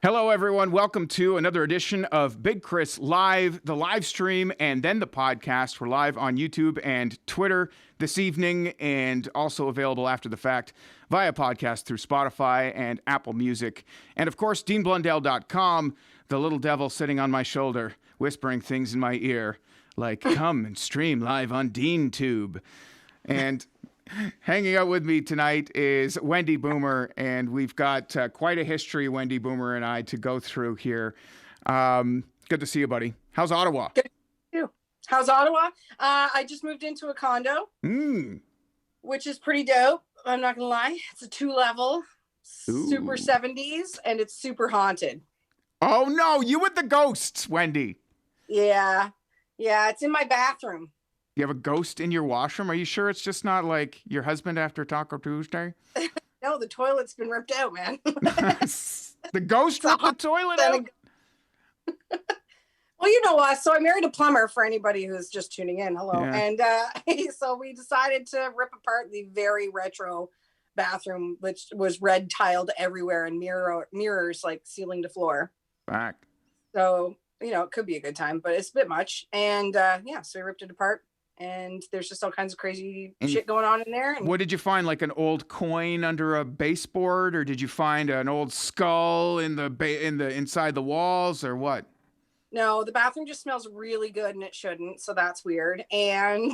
Hello, everyone. Welcome to another edition of Big Kris Live, the live stream, and then the podcast. We're live on YouTube and Twitter this evening, and also available after the fact via podcast through Spotify and Apple Music. And of course, DeanBlundell.com, the little devil sitting on my shoulder, whispering things in my ear, like, come and stream live on DeanTube. And hanging out with me tonight is Wendy Boomer, and we've got quite a history, Wendy Boomer and I, to go through here. Good to see you, buddy. How's Ottawa? Good to see you. How's Ottawa? I just moved into a condo, which is pretty dope. I'm not going to lie. It's a 2-level, super 70s, and it's super haunted. Oh, no. You with the ghosts, Wendy. Yeah. Yeah, it's in my bathroom. You have a ghost in your washroom? Are you sure it's just not like your husband after Taco Tuesday? No, the toilet's been ripped out, man. The ghost ripped the toilet out? Well, you know us. So I married a plumber, for anybody who's just tuning in. Hello. Yeah. And so we decided to rip apart the very retro bathroom, which was red tiled everywhere and mirrors like ceiling to floor. Back. So, you know, it could be a good time, but it's a bit much. And so we ripped it apart. And there's just all kinds of crazy shit going on in there. And what did you find? Like an old coin under a baseboard, or did you find an old skull in the inside the walls, or what? No, the bathroom just smells really good, and it shouldn't. So that's weird. And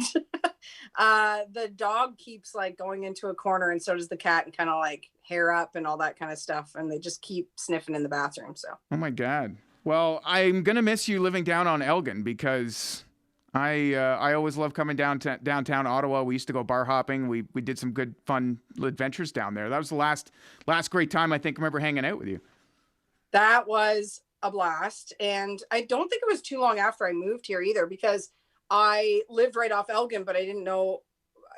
the dog keeps like going into a corner, and so does the cat, and kind of like hair up and all that kind of stuff. And they just keep sniffing in the bathroom. So. Oh my God. Well, I'm gonna miss you living down on Elgin, because I always love coming downtown Ottawa. We used to go bar hopping. We did some good, fun adventures down there. That was the last great time I remember hanging out with you. That was a blast. And I don't think it was too long after I moved here either, because I lived right off Elgin, but I didn't know,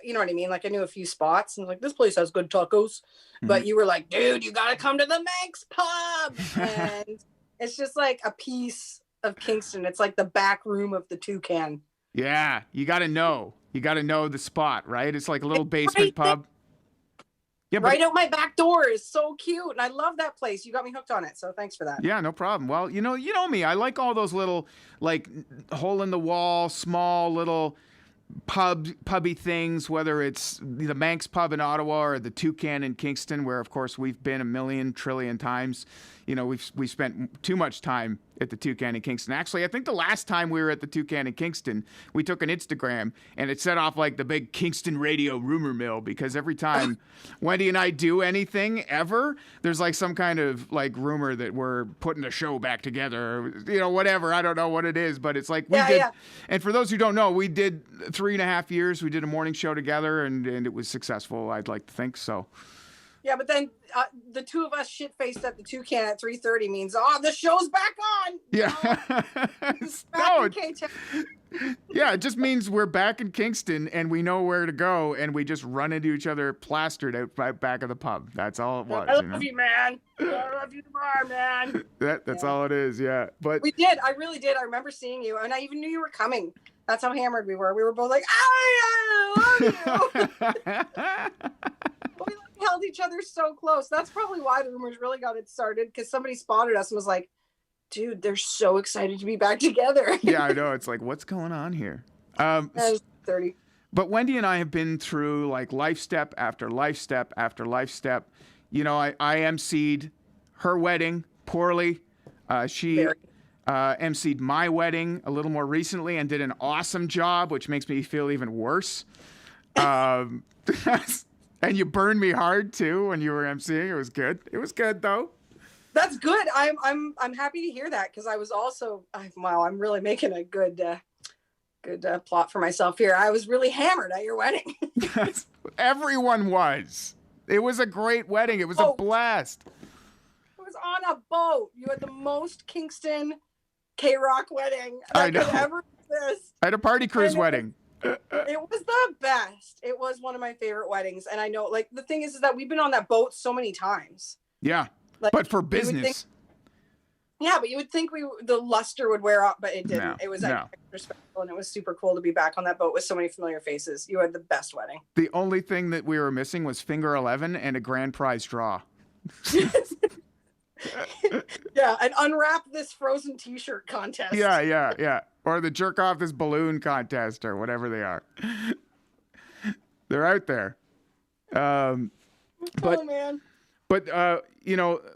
you know what I mean? Like I knew a few spots and I was like, this place has good tacos. Mm-hmm. But you were like, dude, you got to come to the Manx pub. And it's just like a piece of Kingston. It's like the back room of the Toucan. Yeah, you got to know the spot, right? It's like a little basement pub. Yeah, right out my back door is so cute, and I love that place. You got me hooked on it, so thanks for that. Yeah, no problem. Well, you know me. I like all those little like hole in the wall, small little pubby things, whether it's the Manx pub in Ottawa or the Toucan in Kingston, where of course we've been a million trillion times. You know, we spent too much time at the Toucan in Kingston. Actually, I think the last time we were at the Toucan in Kingston, we took an Instagram and it set off like the big Kingston radio rumor mill, because every time Wendy and I do anything ever, there's like some kind of like rumor that we're putting the show back together, or, you know, whatever. I don't know what it is, but it's like we did. Yeah. And for those who don't know, we did 3.5 years. We did a morning show together, and it was successful, I'd like to think so. Yeah, but then the two of us shit-faced at the Toucan at 3:30 means, the show's back on. Yeah. Yeah, it just means we're back in Kingston and we know where to go, and we just run into each other plastered out back of the pub. That's all it was. I love you, man. I love you tomorrow, man. That's all it is, yeah. But we did. I really did. I remember seeing you, and I even knew you were coming. That's how hammered we were. We were both like, I love you. We held each other so close. That's probably why the rumors really got it started, because somebody spotted us and was like, dude, they're so excited to be back together. Yeah, I know. It's like, what's going on here? 30. But Wendy and I have been through like life step after life step after life step. You know, I emceed her wedding poorly. She emceed my wedding a little more recently and did an awesome job, which makes me feel even worse. And you burned me hard too when you were emceeing. It was good. It was good though. That's good. I'm happy to hear that, because I was also I'm really making a good plot for myself here. I was really hammered at your wedding. Everyone was. It was a great wedding. It was a blast. It was on a boat. You had the most Kingston K-Rock wedding that could ever exist. I had a party cruise wedding. It was the best. It was one of my favorite weddings. And I know, like, the thing is that we've been on that boat so many times. Yeah. Like, but for business. But you would think the luster would wear off, but it didn't. No, it was respectful, and it was super cool to be back on that boat with so many familiar faces. You had the best wedding. The only thing that we were missing was Finger 11 and a grand prize draw. Yeah, an unwrap this frozen T-shirt contest. Yeah. Or the jerk off this balloon contest or whatever they are. They're out there. But Oh man. But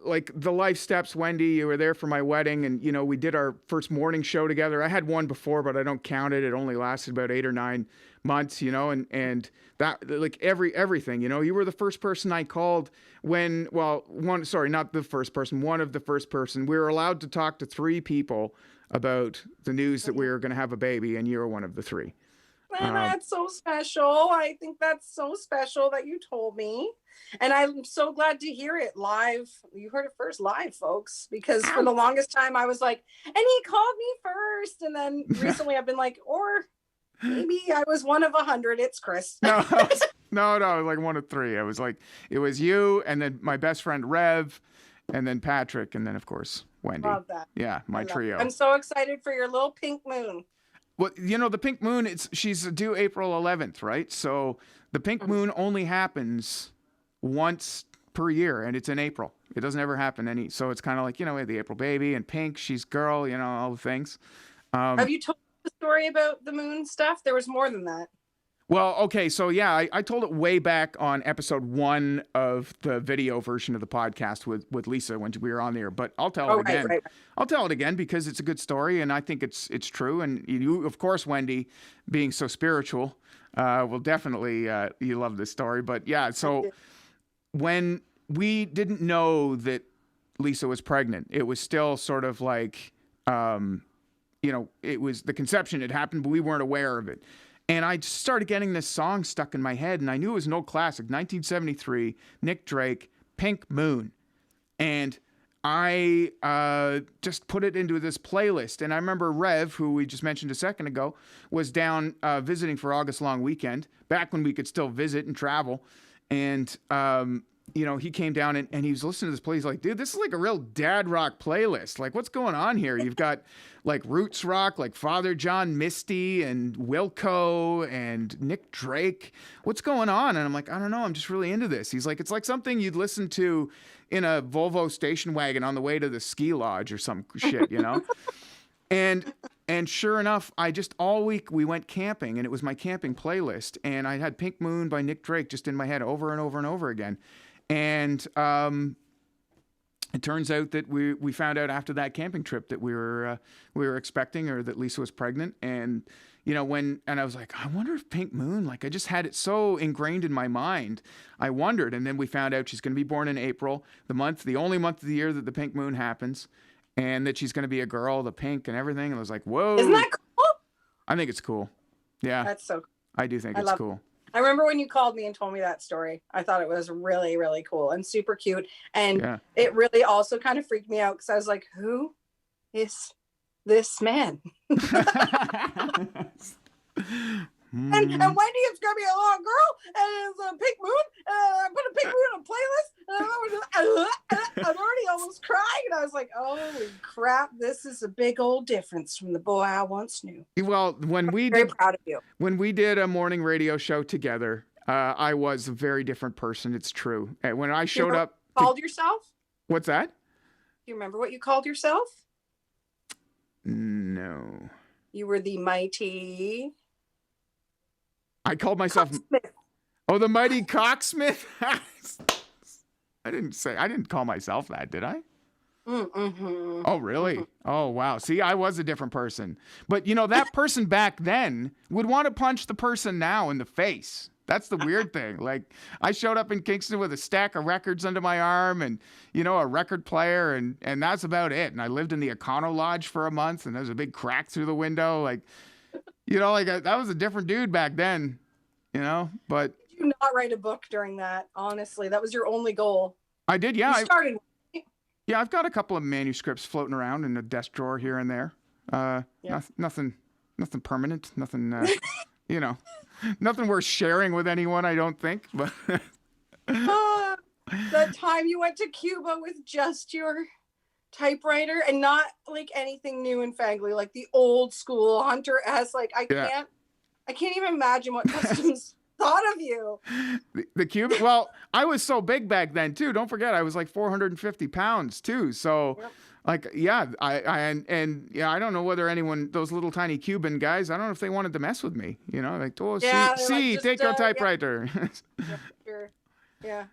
like the life steps, Wendy, you were there for my wedding, and we did our first morning show together. I had one before, but I don't count it. It only lasted about 8 or 9 months, and that, like, everything, you were the first person I called when, well, not the first person, one of the first person. We were allowed to talk to 3 people about the news that we were going to have a baby, and you were one of the 3. And that's so special. I think that's so special that you told me. And I'm so glad to hear it live. You heard it first live, folks, because for the longest time I was like, and he called me first. And then recently I've been like, or maybe I was one of 100. It's Kris. No, I was like one of 3. I was like, it was you, and then my best friend Rev, and then Patrick, and then of course Wendy. Love that. Yeah, my trio. I'm so excited for your little pink moon. Well, the pink moon, she's due April 11th, right? So the pink moon only happens once per year, and it's in April. It doesn't ever happen so it's kind of like, we have the April baby and pink, she's girl, all the things. Have you told the story about the moon stuff? There was more than that. Well, okay, so yeah, I told it way back on episode 1 of the video version of the podcast with Lisa when we were on there, but I'll tell it again. Right. I'll tell it again because it's a good story, and I think it's true. And you, of course, Wendy, being so spiritual, will definitely you love this story. But yeah, so when we didn't know that Lisa was pregnant, it was still sort of like, it was the conception had happened, but we weren't aware of it. And I started getting this song stuck in my head, and I knew it was an old classic, 1973, Nick Drake, Pink Moon. And I just put it into this playlist. And I remember Rev, who we just mentioned a second ago, was down visiting for August Long Weekend, back when we could still visit and travel. And, he came down and he was listening to this play. He's like, dude, this is like a real dad rock playlist. Like, what's going on here? You've got like roots rock, like Father John Misty and Wilco and Nick Drake. What's going on? And I'm like, I don't know. I'm just really into this. He's like, it's like something you'd listen to in a Volvo station wagon on the way to the ski lodge or some shit, And sure enough, all week we went camping, and it was my camping playlist, and I had Pink Moon by Nick Drake just in my head over and over and over again. And it turns out that we found out after that camping trip that we were expecting, or that Lisa was pregnant. And and I was like, I wonder if Pink Moon, like, I just had it so ingrained in my mind. I wondered, and then we found out she's going to be born in April, the only month of the year that the Pink Moon happens. And that she's going to be a girl, the pink and everything. And I was like, whoa. Isn't that cool? I think it's cool. Yeah. That's so cool. I do think it's cool. I remember when you called me and told me that story. I thought it was really, really cool and super cute. And it really also kind of freaked me out because I was like, who is this man? And Wendy is gonna be a little girl, and it's a pink moon. I put a pink moon on a playlist. I'm already almost crying, and I was like, "Holy crap! This is a big old difference from the boy I once knew." Well, I'm very proud of you. When we did a morning radio show together, I was a very different person. It's true. And when I showed up, called yourself? What's that? Do you remember what you called yourself? No. You were the mighty. I called myself the mighty Cocksmith. I didn't call myself that, did I? Mm-hmm. Oh, really? Oh, wow. See, I was a different person. But that person back then would want to punch the person now in the face. That's the weird thing. Like, I showed up in Kingston with a stack of records under my arm and, a record player, and that's about it. And I lived in the Econo Lodge for a month, and there was a big crack through the window. Like, that was a different dude back then, but. Did you not write a book during that? Honestly, that was your only goal. I did, yeah. You started. Yeah, I've got a couple of manuscripts floating around in a desk drawer here and there. Nothing permanent, nothing, nothing worth sharing with anyone, I don't think, but. The time you went to Cuba with just your typewriter and not like anything new and fangly, like the old school Hunter S. Like I can't even imagine what customs thought of you. The Cuban. Well, I was so big back then too. Don't forget, I was like 450 pounds too. So, Yep. like, yeah, and yeah, I don't know whether anyone, those little tiny Cuban guys, I don't know if they wanted to mess with me. You know, like, oh, Yeah, they're see, like, take just, your yeah, typewriter. yeah, sure. Yeah.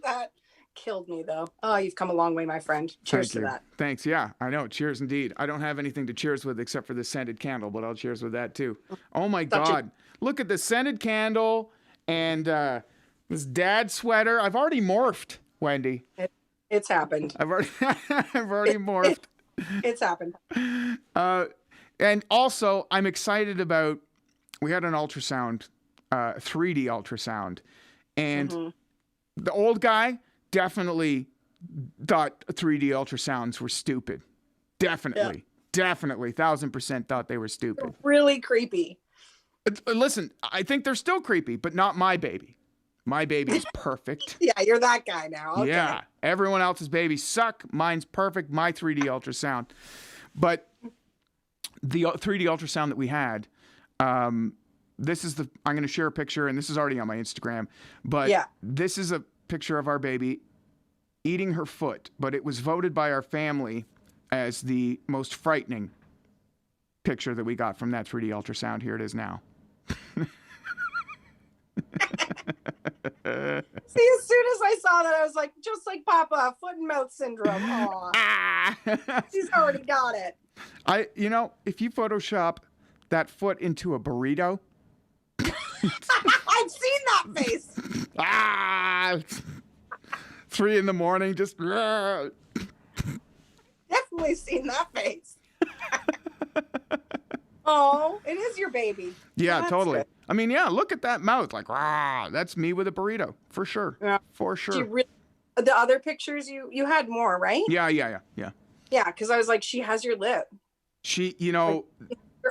That killed me though. Oh, you've come a long way, my friend. Cheers Thank to you. that. Thanks. Yeah, I know. Cheers indeed. I don't have anything to cheers with except for the scented candle, but I'll cheers with that too. Oh my Such a- God. Look at the scented candle and this dad sweater. I've already morphed, Wendy. It's happened. I've already I've already morphed. It's happened. And also I'm excited about, we had an ultrasound, 3D ultrasound, and the old guy definitely thought 3D ultrasounds were stupid. Definitely. Definitely. 1000% thought they were stupid. Really creepy. Listen, I think they're still creepy, but not my baby. My baby is perfect. Yeah, you're that guy now. Okay. Yeah. Everyone else's babies suck. Mine's perfect. My 3D ultrasound. But the 3D ultrasound that we had, this is I'm going to share a picture, and this is already on my Instagram, but this is a picture of our baby eating her foot, but it was voted by our family as the most frightening picture that we got from that 3D ultrasound. Here it is now. See, as soon as I saw that, I was like, just like Papa, foot and mouth syndrome. Aw. She's already got it. If you Photoshop that foot into a burrito. I've seen that face. 3 a.m, just. Definitely seen that face. Oh, it is your baby. Yeah, That's totally. good. I mean, yeah, look at that mouth. Like, that's me with a burrito. For sure. Yeah. For sure. The other pictures, you had more, right? Yeah. Yeah, because I was like, she has your lip. She, Your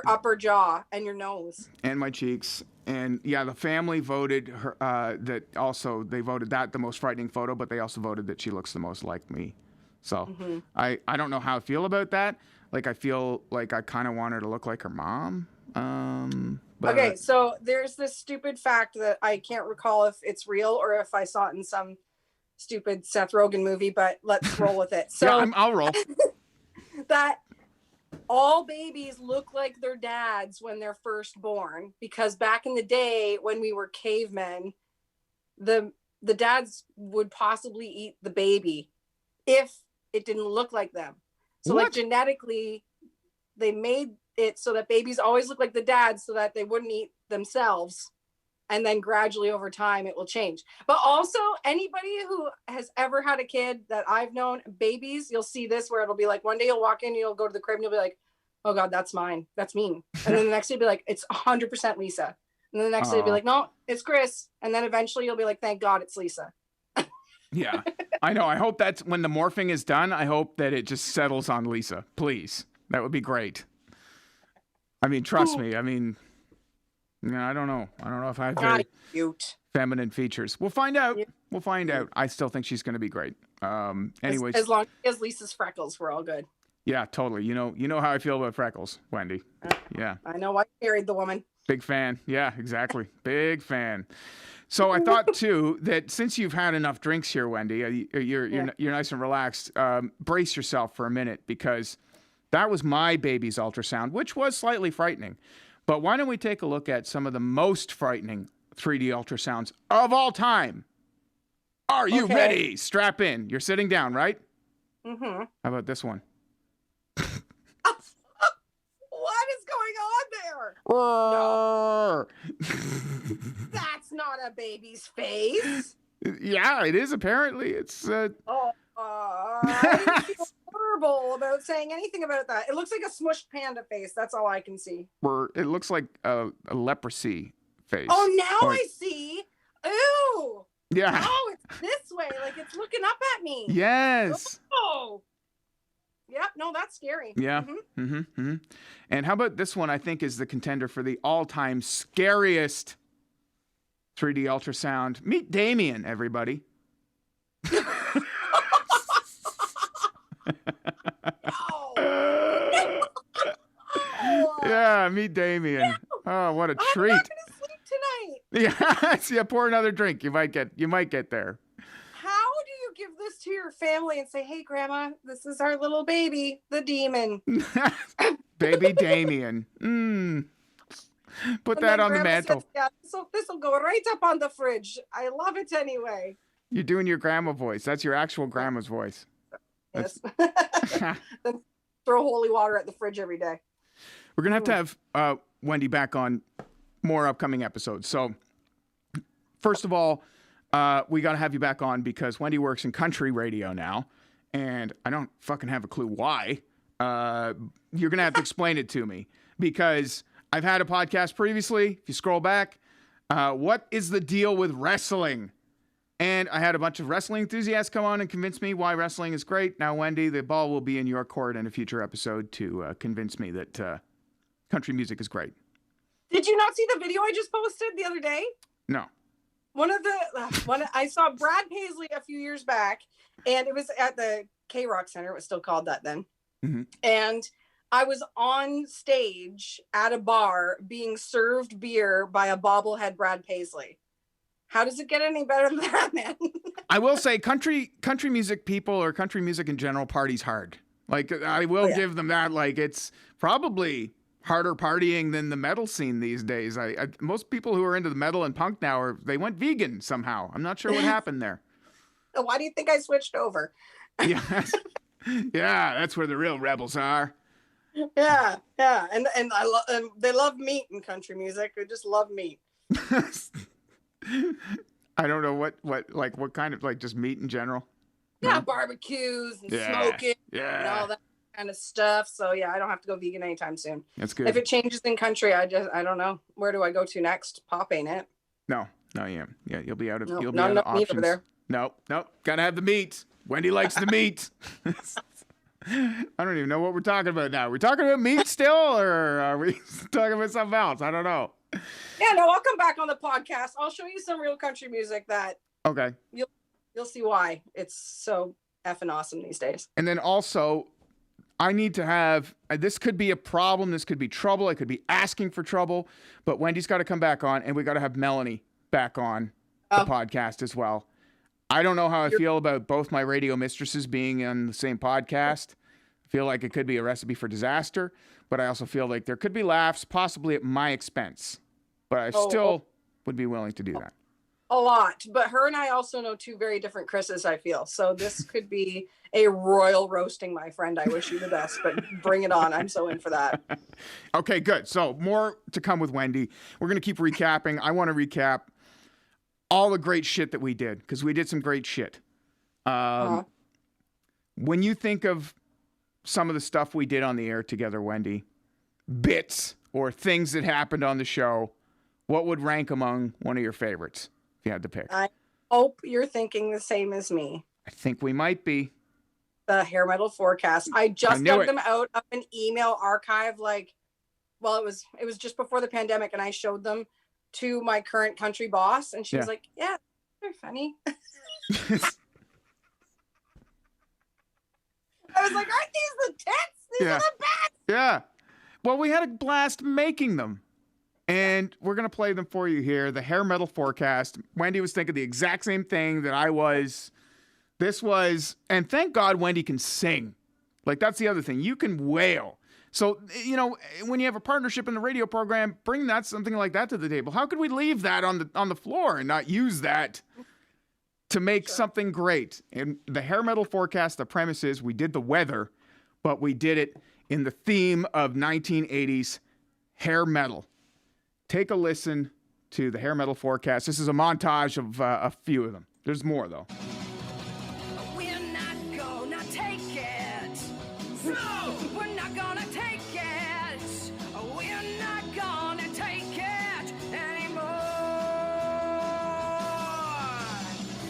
upper jaw and your nose. and my cheeks. And yeah, the family voted her, that also, they voted that the most frightening photo, but they also voted that she looks the most like me. So I don't know how I feel about that. Like, I feel like I kind of want her to look like her mom. But, Okay, so there's this stupid fact that I can't recall if it's real or if I saw it in some stupid Seth Rogen movie, but let's roll with it. So yeah, I'll roll. that all babies look like their dads when they're first born, because back in the day when we were cavemen, the dads would possibly eat the baby if it didn't look like them. So What? like genetically, they made it so that babies always look like the dads so that they wouldn't eat themselves. And then gradually over time, it will change. But also anybody who has ever had a kid that I've known, babies, you'll see this where it'll be like, one day you'll walk in, you'll go to the crib and you'll be like, oh God, that's mine. That's mean. And then the next day you'll be like, it's 100% Lisa. And then the next day you'll be like, no, it's Kris. And then eventually you'll be like, thank God it's Lisa. Yeah, I know. I hope that's when the morphing is done. I hope that it just settles on Lisa. Please. That would be great. I mean, trust me. I mean, I don't know. I don't know if I have very cute feminine features. We'll find out. We'll find out. I still think she's going to be great. Anyways. As long as Lisa's freckles, we're all good. Yeah, totally. You know how I feel about freckles, Wendy. Yeah. I know why you married the woman. Big fan. Yeah, exactly. Big fan. So I thought too that since you've had enough drinks here, Wendy, you're nice and relaxed. Brace yourself for a minute, because that was my baby's ultrasound, which was slightly frightening. But why don't we take a look at some of the most frightening 3D ultrasounds of all time? Are you ready? Strap in. You're sitting down, right? Mm-hmm. How about this one? What is going on there? No. That's not a baby's face. Yeah, it is apparently. It's I feel horrible about saying anything about that. It looks like a smushed panda face. That's all I can see. it looks like a leprosy face. Oh, now I see. Ooh. Yeah. Oh, it's this way. Like it's looking up at me. Yes. Oh. Yeah, no, that's scary. Yeah. And how about this one? I think is the contender for the all-time scariest 3D ultrasound. Meet Damien, everybody. Yeah, meet Damien. Oh, what a treat. I'm not gonna sleep Yeah, pour another drink. You might get there. How do you give this to your family and say, "Hey, Grandma, this is our little baby, the demon"? Baby Damien. Put And that then on the Grandma mantle. says, "Yeah, this will go right up on the fridge. I love it anyway." You're doing your grandma voice. That's your actual grandma's voice. Yes. Then throw holy water at the fridge every day. We're going to have Wendy back on more upcoming episodes. So, first of all, we got to have you back on because Wendy works in country radio now, and I don't fucking have a clue why. You're going to have to explain it to me because I've had a podcast previously. If you scroll back, what is the deal with wrestling? And I had a bunch of wrestling enthusiasts come on and convince me why wrestling is great. Now, Wendy, the ball will be in your court in a future episode to convince me that country music is great. Did you not see the video I just posted the other day? No. I saw Brad Paisley a few years back, and it was at the K-Rock Center. It was still called that then. Mm-hmm. And I was on stage at a bar being served beer by a bobblehead Brad Paisley. How does it get any better than that, man? I will say country music people or country music in general parties hard. Like, I will give them that. Like, it's probably harder partying than the metal scene these days. Most people who are into the metal and punk now they went vegan somehow. I'm not sure what happened there. Why do you think I switched over? Yes. Yeah, that's where the real rebels are. Yeah. And they love meat in country music. They just love meat. I don't know what kind of, like, just meat in general. Yeah, No? barbecues and smoking and all that kind of stuff. So yeah, I don't have to go vegan anytime soon. That's good. If it changes in country, I don't know. Where do I go to next? Pop, ain't it? No, yeah, you'll be out of No, you'll be not out of enough meat options. over there. No, gotta have the meat. Wendy likes the meat. I don't even know what we're talking about now. We're talking about meat still, or are we talking about something else? I don't know. Yeah, no, I'll come back on the podcast. I'll show you some real country music that Okay. you'll see why it's so effing awesome these days. And then also, I need to have, this could be a problem, this could be trouble, I could be asking for trouble, but Wendy's got to come back on, and we got to have Melanie back on the podcast as well. I don't know how I feel about both my radio mistresses being on the same podcast. I feel like it could be a recipe for disaster, but I also feel like there could be laughs, possibly at my expense. But I still would be willing to do that. A lot. But her and I also know two very different Krises, I feel. So this could be a royal roasting, my friend. I wish you the best, but bring it on. I'm so in for that. Okay, good. So more to come with Wendy. We're going to keep recapping. I want to recap all the great shit that we did, because we did some great shit. When you think of some of the stuff we did on the air together, Wendy, bits or things that happened on the show, what would rank among one of your favorites if you had to pick? I hope you're thinking the same as me. I think we might be. The hair metal forecast. I just dug them out of an email archive. It was just before the pandemic, and I showed them to my current country boss, and she was like, "Yeah, they're funny." I was like, "Aren't these the tits? These are the best." Yeah. Well, we had a blast making them. And we're going to play them for you here. The hair metal forecast. Wendy was thinking the exact same thing that I was. And thank God Wendy can sing. Like, that's the other thing. You can wail. So, when you have a partnership in the radio program, bring something like that to the table. How could we leave that on the floor and not use that to make something great? And the hair metal forecast, the premise is we did the weather, but we did it in the theme of 1980s hair metal. Take a listen to the hair metal forecast. This is a montage of a few of them. There's more, though. We're not gonna take it. No, we're not gonna take it. We're not gonna take it anymore.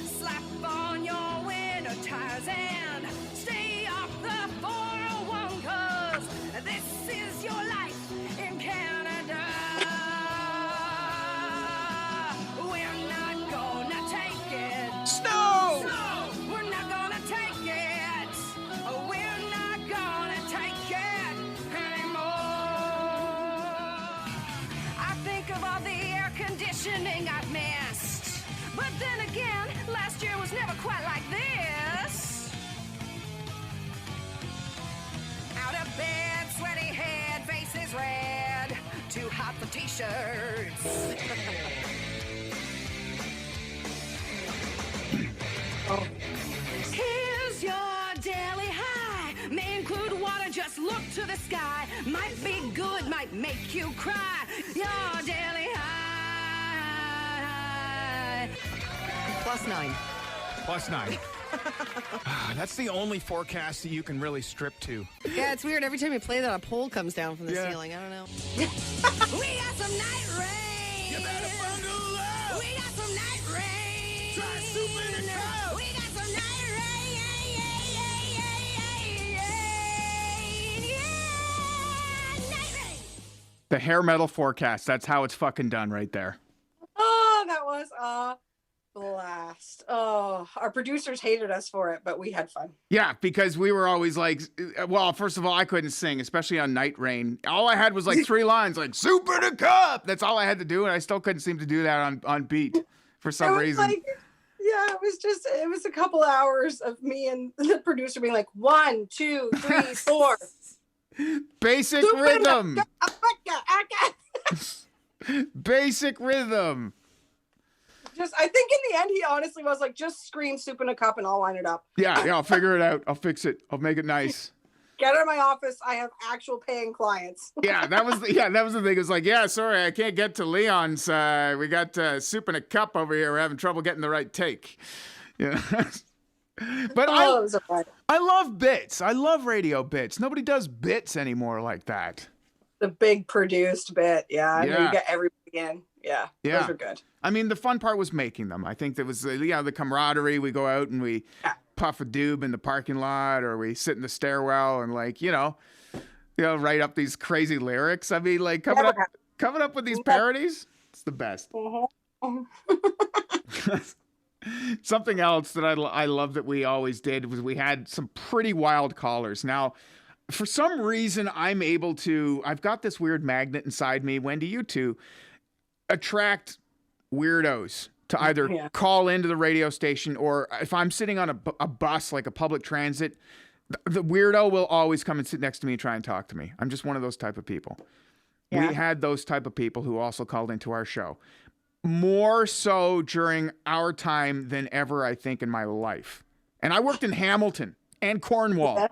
Slap on your winter tires and stay off the 401, 'cause this is your life in Canada. Snow! We're not gonna take it. We're not gonna take t-shirts. Here's your daily high. May include water, just look to the sky. Might be good, might make you cry. Your daily high. +9. +9. That's the only forecast that you can really strip to. Yeah, it's weird. Every time you play that, a pole comes down from the ceiling. I don't know. We got some night rain. You better bundle up. We got some night rain. Try soup in a cup. We got some night rain. Night rain. The hair metal forecast. That's how it's fucking done right there. Oh, that was a blast. Oh, our producers hated us for it, but we had fun. Yeah, because we were always like, well, first of all, I couldn't sing, especially on Night Rain. All I had was like 3 lines, like "Soup in a cup." That's all I had to do, and I still couldn't seem to do that on beat for some reason. Like, yeah, it was a couple hours of me and the producer being like 1, 2, 3, 4. Basic rhythm. Basic rhythm. I think in the end he honestly was like, just scream "soup in a cup" and I'll line it up. Yeah, I'll figure it out. I'll fix it. I'll make it nice. Get out of my office. I have actual paying clients. Yeah, that was the thing. It was like, yeah, sorry, I can't get to Leon's. We got soup in a cup over here. We're having trouble getting the right take. Yeah. But Oh, it was a fun. I love bits. I love radio bits. Nobody does bits anymore like that. The big produced bit. Yeah. And Yeah. you get everybody in. Yeah. Yeah. Those are good. I mean, the fun part was making them. I think that was, the camaraderie. We go out and we puff a doob in the parking lot, or we sit in the stairwell and write up these crazy lyrics. I mean, like coming up with these parodies. It's the best. Something else that I love that we always did was we had some pretty wild callers. Now, for some reason, I've got this weird magnet inside me, Wendy, you too, attract weirdos to either call into the radio station, or if I'm sitting on a bus, like a public transit, the weirdo will always come and sit next to me and try and talk to me. I'm just one of those type of people. Yeah. We had those type of people who also called into our show. More so during our time than ever, I think, in my life. And I worked in Hamilton and Cornwall.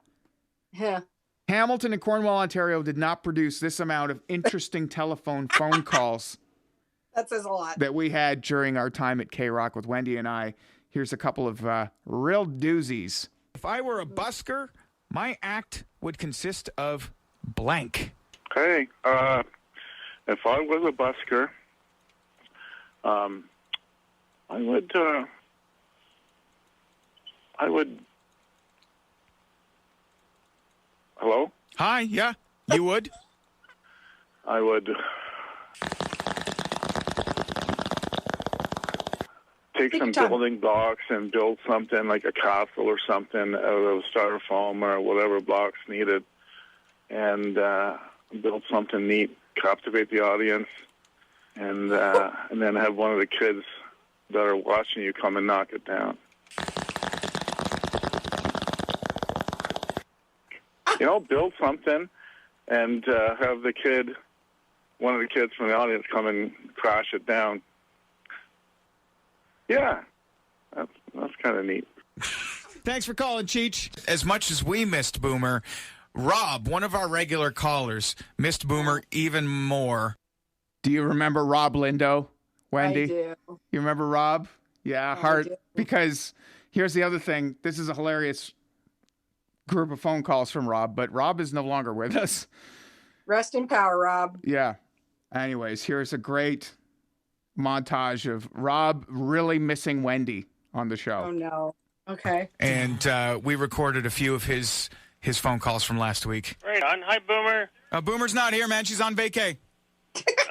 Yeah. Hamilton and Cornwall, Ontario did not produce this amount of interesting phone calls. That says a lot. That we had during our time at K-Rock with Wendy and I. Here's a couple of real doozies. If I were a busker, my act would consist of blank. Hey, if I was a busker, I would. Hello? Hi, yeah, you would? I would take some building blocks and build something like a castle or something out of styrofoam or whatever blocks needed, and build something neat, captivate the audience, and then have one of the kids that are watching you come and knock it down. Build something and have one of the kids from the audience come and crash it down. Yeah, that's kind of neat. Thanks for calling, Cheech. As much as we missed Boomer, Rob, one of our regular callers, missed Boomer even more. Do you remember Rob Lindo, Wendy? I do. You remember Rob? Yeah, I hard. do. Because here's the other thing. This is a hilarious group of phone calls from Rob, but Rob is no longer with us. Rest in power, Rob. Yeah. Anyways, here's a great montage of Rob really missing Wendy on the show. Oh, no. Okay. And we recorded a few of his phone calls from last week. Right on. Hi, Boomer. Boomer's not here, man. She's on vacay.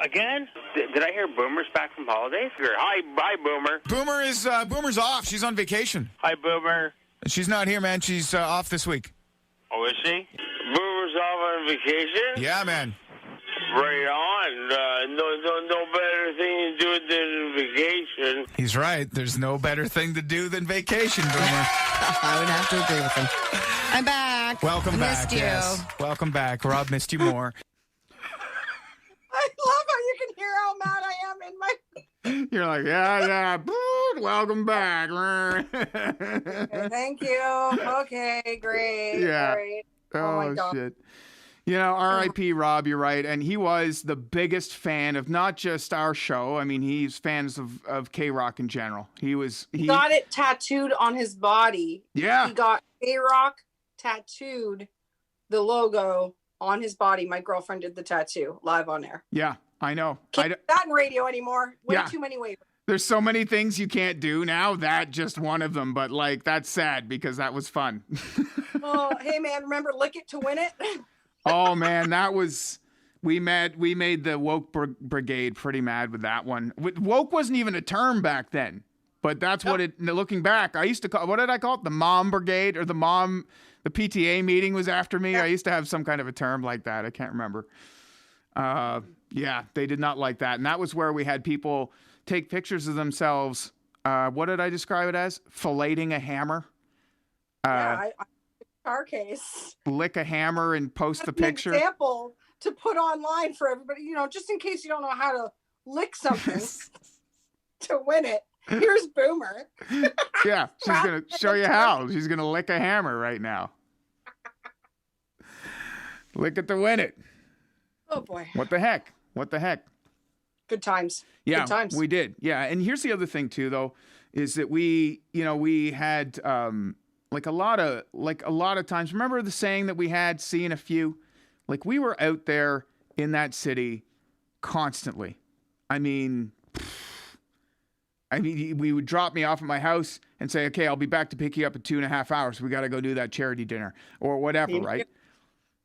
Again? Did I hear Boomer's back from holidays? Hi, Boomer. Boomer's off. She's on vacation. Hi, Boomer. She's not here, man. She's off this week. Oh, is she? Boomer's off on vacation? Yeah, man. Right on. No better thing to do than vacation. He's right. There's no better thing to do than vacation, Boomer. I would have to agree with him. I'm back. Welcome back. Missed you. Yes. Welcome back. Rob missed you more. I love how you You're like, yeah, welcome back. Okay, thank you. Okay, great. Yeah. All right. Oh my God. Shit. R.I.P. Rob, you're right. And he was the biggest fan of not just our show. I mean, he's fans of K-Rock in general. He got it tattooed on his body. Yeah. He got K-Rock tattooed, the logo on his body. My girlfriend did the tattoo live on air. Yeah, I know. Can't do that in radio anymore. Way too many waivers. There's so many things you can't do now. That just one of them. But like, that's sad because that was fun. Oh, hey man, remember lick it to win it? Oh man, we made the woke brigade pretty mad with that one. Woke wasn't even a term back then, but that's what it. Looking back, I used to call. What did I call it? The mom brigade or the PTA meeting was after me. Yeah. I used to have some kind of a term like that. I can't remember. Yeah, they did not like that, and that was where we had people take pictures of themselves. What did I describe it as? Filleting a hammer. Our case. Lick a hammer and post the picture. An example to put online for everybody, just in case you don't know how to lick something to win it. Here's Boomer. Yeah, she's gonna show you how. She's gonna lick a hammer right now. Lick it to win it. Oh boy. What the heck? Good times. Yeah, Good times. We did. Yeah, and here's the other thing too, though, is that we had a lot of times. Remember the saying that we had, seeing a few? Like we were out there in that city constantly. I mean, we would drop me off at my house and say, okay, I'll be back to pick you up in 2.5 hours. We got to go do that charity dinner or whatever, right?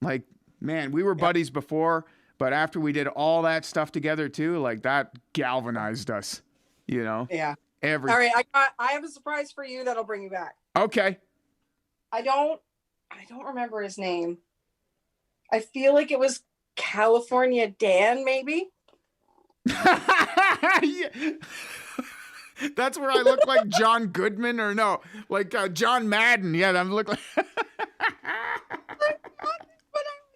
Like, man, we were buddies before, but after we did all that stuff together too, like that galvanized us, Yeah. All right, I have a surprise for you that'll bring you back. Okay. I don't remember his name. I feel like it was California Dan, maybe. Yeah. That's where I look like John Goodman or no, like John Madden. Yeah, I'm looking like. But I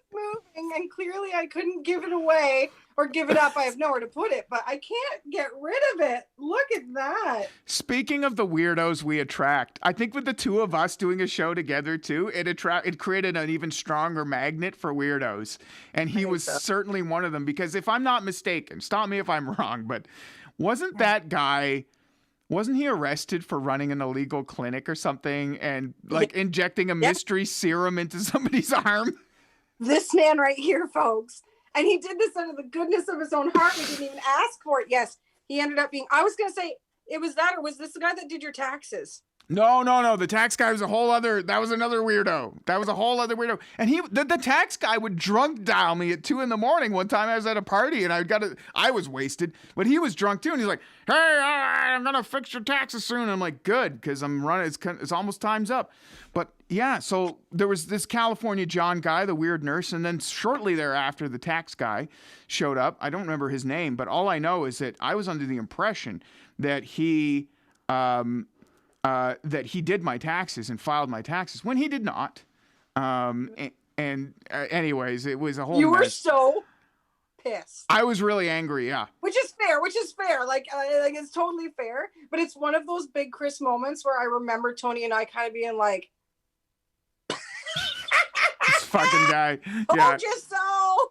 was moving, and clearly I couldn't give it away or give it up. I have nowhere to put it, but I can't get rid of it. Look at that. Speaking of the weirdos we attract, I think with the two of us doing a show together too, it created an even stronger magnet for weirdos. And he was certainly one of them because if I'm not mistaken, stop me if I'm wrong, but wasn't that guy, wasn't he arrested for running an illegal clinic or something and like injecting a mystery serum into somebody's arm? This man right here, folks. And he did this out of the goodness of his own heart. He didn't even ask for it. Yes, he ended up being, I was going to say, it was that, or was this the guy that did your taxes? No. The tax guy was that was another weirdo. That was a whole other weirdo. And the tax guy would drunk dial me at 2 a.m. One time I was at a party and I was wasted, but he was drunk too. And he's like, hey, I'm going to fix your taxes soon. And I'm like, good. Cause I'm running. It's almost time's up. But yeah, so there was this California John guy, the weird nurse. And then shortly thereafter, the tax guy showed up. I don't remember his name, but all I know is that I was under the impression that he did my taxes and filed my taxes when he did not. Anyways, it was a whole You were mess. so pissed. I was really angry, yeah. Which is fair. Like it's totally fair. But it's one of those big Kris moments where I remember Tony and I kind of being like, This fucking guy. Told you so.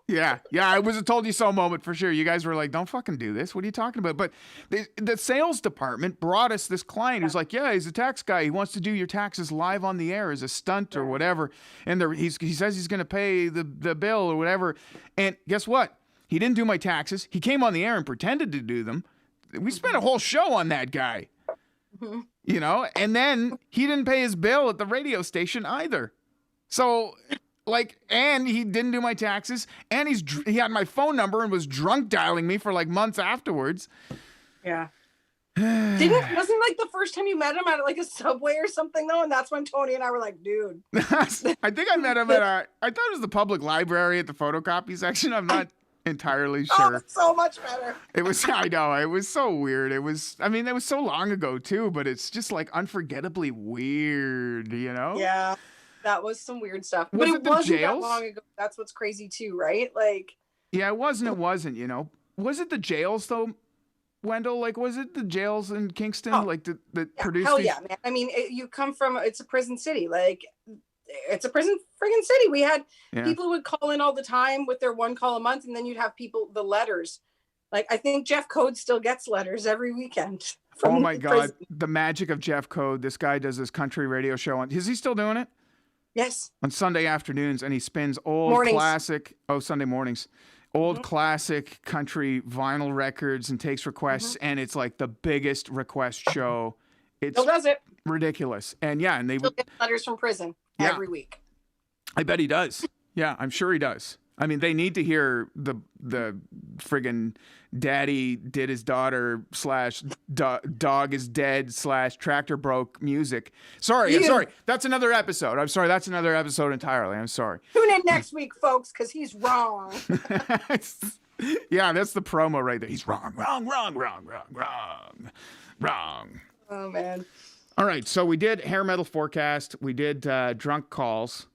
Yeah, it was a told you so moment for sure. You guys were like, don't fucking do this. What are you talking about? But the sales department brought us this client who's like, yeah, he's a tax guy. He wants to do your taxes live on the air as a stunt or whatever. And he says he's going to pay the bill or whatever. And guess what? He didn't do my taxes. He came on the air and pretended to do them. We spent a whole show on that guy. And then he didn't pay his bill at the radio station either. So, and he didn't do my taxes, and he had my phone number and was drunk dialing me for months afterwards. Yeah. Wasn't the first time you met him at a Subway or something though, and that's when Tony and I were like, dude. I think I met him at I thought it was the public library at the photocopy section. I'm not entirely sure. Oh, so much better. I know, it was so weird. It was so long ago too, but it's just unforgettably weird, Yeah. That was some weird stuff. Was but it wasn't jails? that long ago. That's what's crazy too, right? Yeah, it wasn't, Was it the jails though? Wendell? Like, was it the jails in Kingston? Oh, like that Yeah, produced hell these? yeah, man. I mean, you come from, it's a prison city. Like, it's a prison friggin' city. We had people who would call in all the time with their one call a month, and then you'd have people, the letters. Like, I think Jeff Code still gets letters every weekend. Oh my God. The magic of Jeff Code. This guy does this country radio show on, is he still doing it? Yes. On Sunday afternoons, and he spins old Mornings. classic, Sunday mornings, old classic country vinyl records and takes requests, and it's like the biggest request show. It's Still does it. ridiculous. And yeah, and they Still would, get letters from prison every week. I bet he does. Yeah, I'm sure he does. I mean, they need to hear the friggin' daddy did his daughter / dog is dead / tractor broke music. Sorry. That's another episode. I'm sorry. That's another episode entirely. I'm sorry. Tune in next week, folks, because he's wrong. Yeah, that's the promo right there. He's wrong. Oh, man. All right. So we did hair metal forecast. We did drunk calls.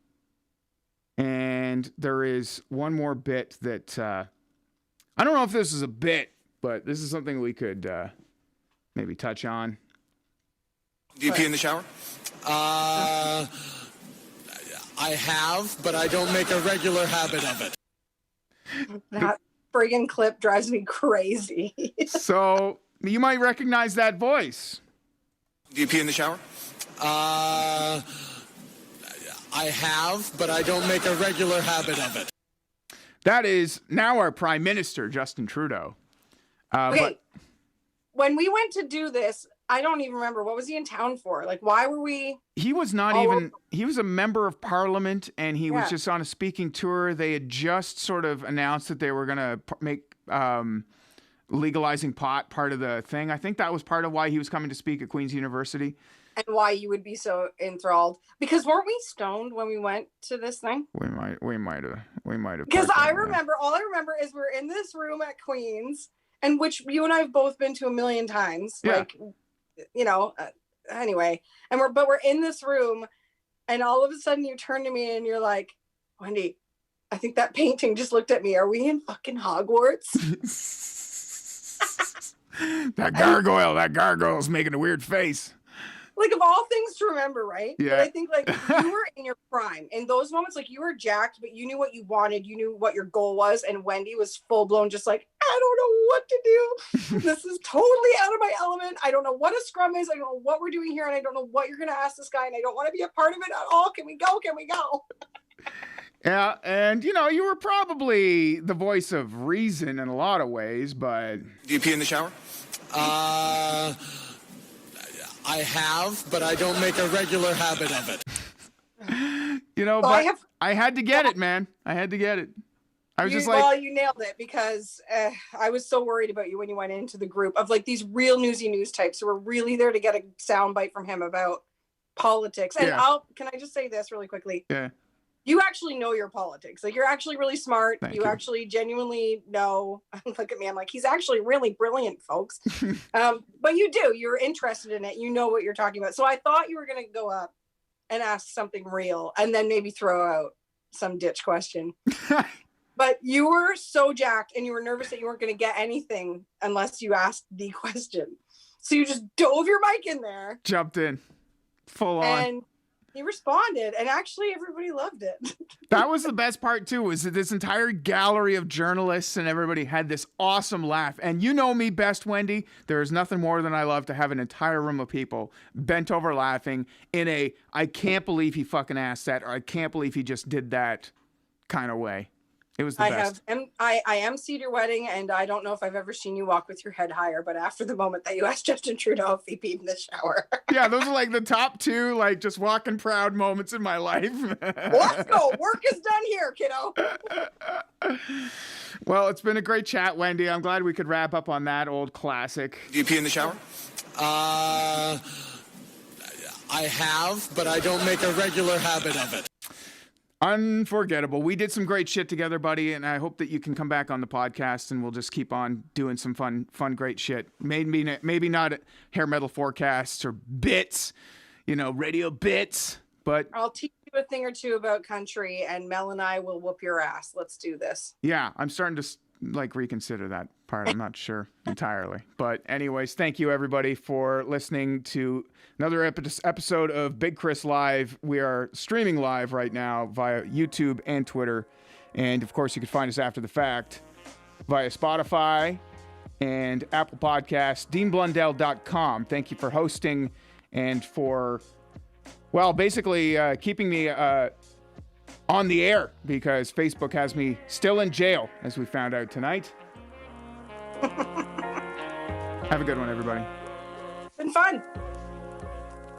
And there is one more bit that I don't know if this is a bit, but this is something we could maybe touch on. Do you pee in the shower? I have, but I don't make a regular habit of it. That friggin' clip drives me crazy. So you might recognize that voice. Do you pee in the shower? I have, but I don't make a regular habit of it. That is now our Prime Minister, Justin Trudeau. Okay, when we went to do this, I don't even remember. What was he in town for? Like, why were we? He was not even, he was a member of Parliament, and he was just on a speaking tour. They had just sort of announced that they were going to make legalizing pot part of the thing. I think that was part of why he was coming to speak at Queen's University. And why you would be so enthralled? Because weren't we stoned when we went to this thing? We might have. Because all I remember is we're in this room at Queen's, and which you and I have both been to a million times. Yeah. Like, anyway, and we're in this room, and all of a sudden you turn to me and you're like, Wendy, I think that painting just looked at me. Are we in fucking Hogwarts? That gargoyle's making a weird face. Like, of all things to remember, right? Yeah. But I think, like, you were in your prime. In those moments, like, you were jacked, but you knew what you wanted. You knew what your goal was. And Wendy was full-blown just like, I don't know what to do. This is totally out of my element. I don't know what a scrum is. I don't know what we're doing here. And I don't know what you're going to ask this guy. And I don't want to be a part of it at all. Can we go? Can we go? Yeah, and, you were probably the voice of reason in a lot of ways, but... Do you pee in the shower? I have, but I don't make a regular habit of it. But I had to get it, man. I had to get it. I was just like... Well, you nailed it, because I was so worried about you when you went into the group of, like, these real newsy news types who were really there to get a soundbite from him about politics. And can I just say this really quickly? Yeah. You actually know your politics. Like, you're actually really smart. You actually genuinely know. Look at me. I'm like, he's actually really brilliant, folks. But you do. You're interested in it. You know what you're talking about. So I thought you were going to go up and ask something real and then maybe throw out some ditch question. But you were so jacked and you were nervous that you weren't going to get anything unless you asked the question. So you just dove your mic in there. Jumped in. Full on. And he responded, and actually everybody loved it. That was the best part too, was that this entire gallery of journalists and everybody had this awesome laugh. And you know me best, Wendy. There is nothing more than I love to have an entire room of people bent over laughing in a, I can't believe he fucking asked that, or I can't believe he just did that kind of way. It was the best. I emceed your wedding, and I don't know if I've ever seen you walk with your head higher, but after the moment that you asked Justin Trudeau if he peed in the shower. Yeah, those are like the top two, like, just walking proud moments in my life. Let's go. Work is done here, kiddo. Well, it's been a great chat, Wendy. I'm glad we could wrap up on that old classic. Do you pee in the shower? I have, but I don't make a regular habit of it. Unforgettable. We did some great shit together, buddy, and I hope that you can come back on the podcast and we'll just keep on doing some fun, great shit. Maybe not hair metal forecasts or bits, radio bits, but I'll teach you a thing or two about country, and Mel and I will whoop your ass. Let's do this. Yeah, I'm starting to like reconsider that part. I'm not sure entirely. But anyways, thank you everybody for listening to another episode of Big Kris Live. We are streaming live right now via YouTube and Twitter. And of course, you can find us after the fact via Spotify and Apple Podcasts, DeanBlundell.com. Thank you for hosting and for, well, basically keeping me on the air, because Facebook has me still in jail, as we found out tonight. Have a good one, everybody. Been fun.